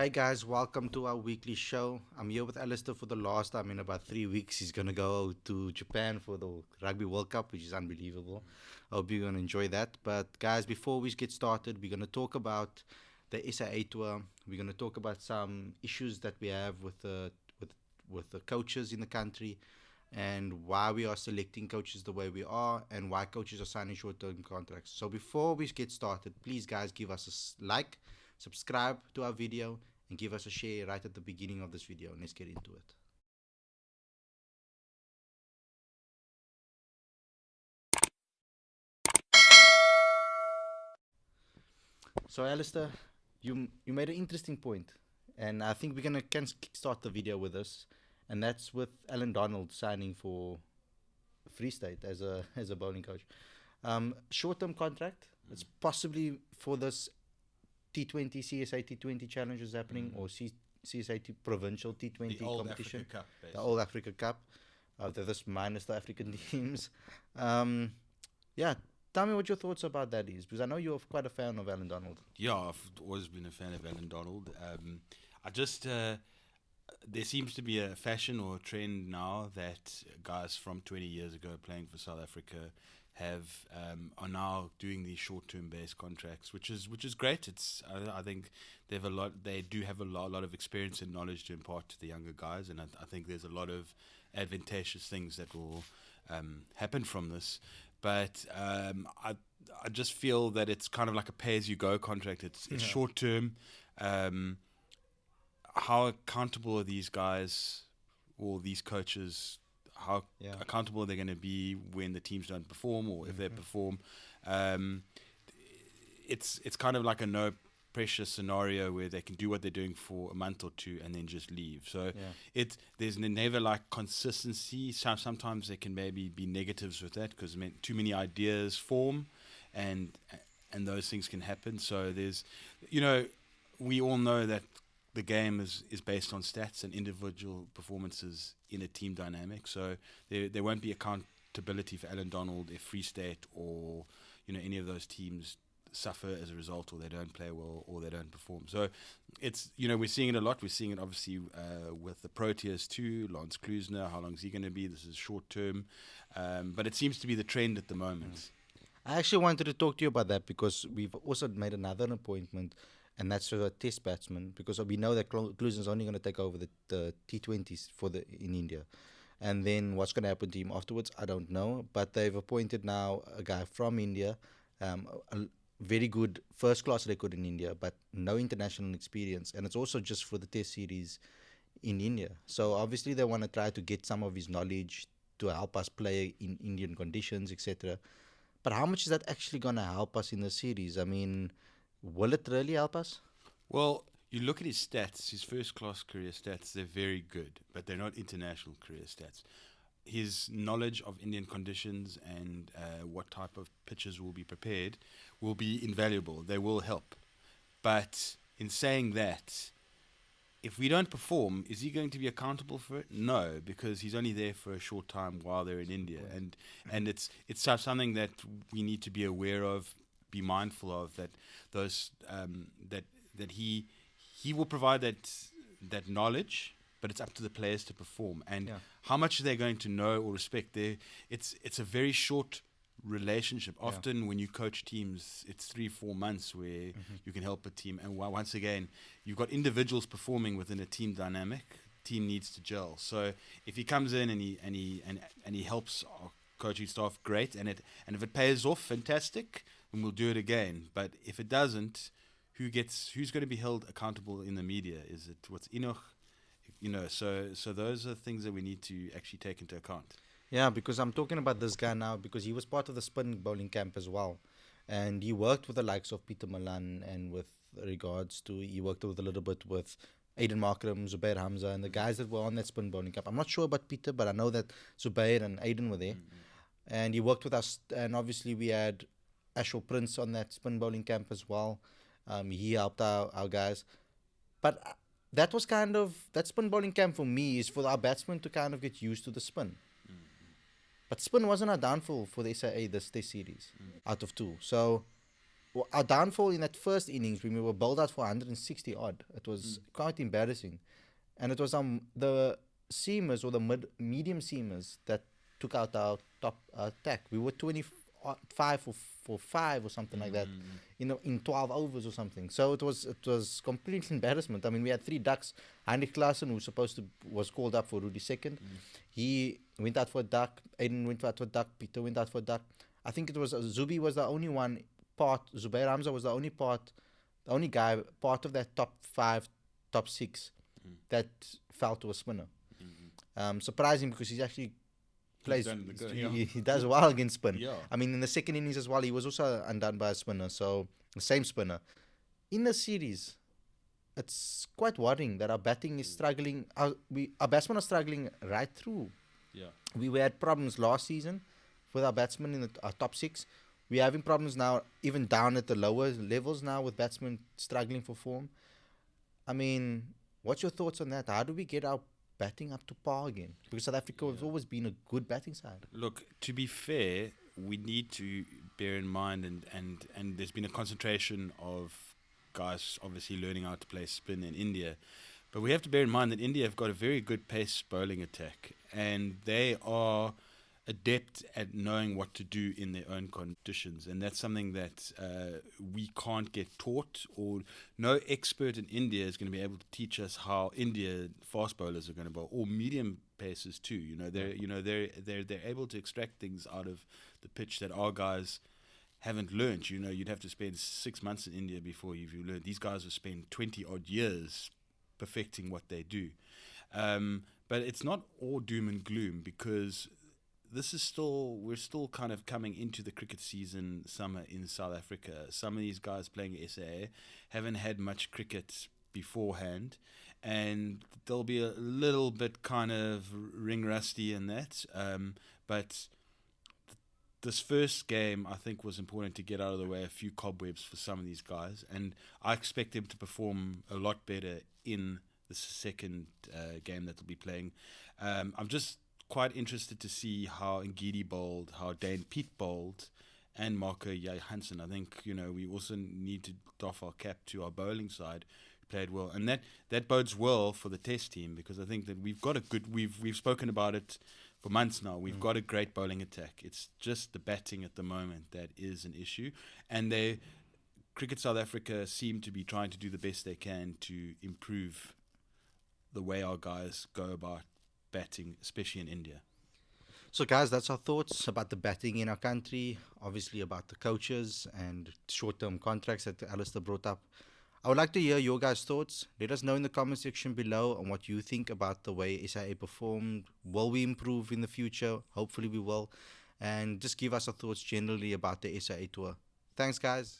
Hey guys, welcome to our weekly show. I'm here with Alasdair for the last time in about 3 weeks. He's gonna go to Japan for the Rugby World Cup, which is unbelievable. I hope you're gonna enjoy that. But guys, before we get started, we're gonna talk about the SAA tour. We're gonna talk about some issues that we have with the coaches in the country, and why we are selecting coaches the way we are, and why coaches are signing short-term contracts. So before we get started, please guys give us a like, subscribe to our video, and give us a share right at the beginning of this video. Let's get into it. So Alistair, you made an interesting point, and I think we're gonna can start the video with this, and that's with Alan Donald signing for Free State as a bowling coach. Short-term contract. It's possibly for this T20 CSA T20 challenge is happening, or CSA Provincial T20 The Old competition, Africa Cup, the basically. Old Africa Cup. This minus the African teams. Um, yeah, tell me what your thoughts about that is, because I know you're quite a fan of Alan Donald. Yeah, I've always been a fan of Alan Donald. I just there seems to be a fashion or a trend now that guys from 20 years ago playing for South Africa have are now doing these short-term based contracts, which is great. I think they do have a lot of experience and knowledge to impart to the younger guys, and I think there's a lot of advantageous things that will happen from this. But I just feel that it's kind of like a pay-as-you-go contract. It's Yeah. short term. Um, how accountable are these guys or these coaches? How Yeah. accountable are they going to be when the teams don't perform, or if they perform? Um, it's kind of like a no pressure scenario where they can do what they're doing for a month or two and then just leave. So Yeah. there's never like consistency. Sometimes there can maybe be negatives with that because too many ideas form, and those things can happen. So we all know that the game is based on stats and individual performances in a team dynamic. So there won't be accountability for Alan Donald if Free State or any of those teams suffer as a result, or they don't play well, or they don't perform. So we're seeing it a lot. We're seeing it obviously with the Proteas too. Lance Klusner, how long is he going to be? This is short term, but it seems to be the trend at the moment. I actually wanted to talk to you about that because we've also made another appointment, and that's for a test batsman, because we know that Klusen's only going to take over the T20s in India. And then what's going to happen to him afterwards, I don't know. But they've appointed now a guy from India, a very good first class record in India, but no international experience. And it's also just for the test series in India. So obviously they want to try to get some of his knowledge to help us play in Indian conditions, etc. But how much is that actually going to help us in the series? I mean, will it really help us? Well, you look at his stats, his first class career stats, they're very good, but they're not international career stats. His knowledge of Indian conditions and what type of pitches will be prepared will be invaluable. They will help. But in saying that, if we don't perform, is he going to be accountable for it? No, because he's only there for a short time while they're in India, and it's something that we need to be aware of, be mindful of, that those that he will provide that knowledge, but it's up to the players to perform, and how much they're going to know or respect. It's a very short relationship. Often when you coach teams, it's 3-4 months where you can help a team, and once again, you've got individuals performing within a team dynamic. Team needs to gel. So if he comes in and he helps our coaching staff, great, and if it pays off, fantastic, then we'll do it again. But if it doesn't, who's going to be held accountable in the media? Is it what's Enoch? So those are things that we need to actually take into account. Yeah, because I'm talking about this guy now because he was part of the spin bowling camp as well. And he worked with the likes of Peter Milan, and he worked with a little bit with Aiden Markram, Zubair Hamza, and the guys that were on that spin bowling camp. I'm not sure about Peter, but I know that Zubair and Aiden were there. And he worked with us, and obviously we had Ashwell Prince on that spin bowling camp as well. He helped our guys. But that spin bowling camp for me is for our batsmen to kind of get used to the spin. But spin wasn't a downfall for the SAA this series out of two. So our downfall in that first innings when we were bowled out for 160 odd. It was quite embarrassing, and it was the seamers or the medium seamers that took out our top attack. We were 25 for 5 or something like that, in 12 overs or something. So it was complete embarrassment. I mean, we had 3 ducks. Heinrich Klaassen, who was called up for Rudy second, he went out for a duck. Aiden went out for a duck. Peter went out for a duck. I think it was Zubi was the only one part. Zubair Hamza was the only guy part of that top 5, top 6 that fell to a spinner. Surprising because he's actually plays. He does well against spin. Yeah. I mean, in the second innings as well, he was also undone by a spinner. So the same spinner. In the series, it's quite worrying that our batting is struggling. Our batsmen are struggling right through. Yeah. We had problems last season with our batsmen in our top 6. We're having problems now, even down at the lower levels now, with batsmen struggling for form. I mean, what's your thoughts on that? How do we get our batting up to par again? Because South Africa has always been a good batting side. Look, to be fair, we need to bear in mind, and there's been a concentration of guys obviously learning how to play spin in India. But we have to bear in mind that India have got a very good pace bowling attack, and they are adept at knowing what to do in their own conditions, and that's something that we can't get taught, or no expert in India is going to be able to teach us how India fast bowlers are going to bowl, or medium paces too. They're able to extract things out of the pitch that our guys haven't learned. You'd have to spend 6 months in India before you learn. These guys have spent 20 odd years perfecting what they do. But it's not all doom and gloom, because we're still kind of coming into the cricket season summer in South Africa. Some of these guys playing SAA haven't had much cricket beforehand, and they'll be a little bit kind of ring rusty in that. But this first game, I think, was important to get out of the way a few cobwebs for some of these guys, and I expect them to perform a lot better in the second game that they'll be playing. I'm just quite interested to see how Ngidi bowled, how Dane Pete bowled, and Marco Johansson. I think we also need to doff our cap to our bowling side, who played well, and that bodes well for the Test team, because I think that we've got a good. We've spoken about it for months now. We've got a great bowling attack. It's just the batting at the moment that is an issue, and Cricket South Africa seem to be trying to do the best they can to improve the way our guys go about batting, especially in India. So, guys, that's our thoughts about the batting in our country, obviously about the coaches and short-term contracts that Alasdair brought up. I would like to hear your guys' thoughts. Let us know in the comment section below on what you think about the way SIA performed. Will we improve in the future? Hopefully we will. And just give us our thoughts generally about the SIA tour. Thanks, guys.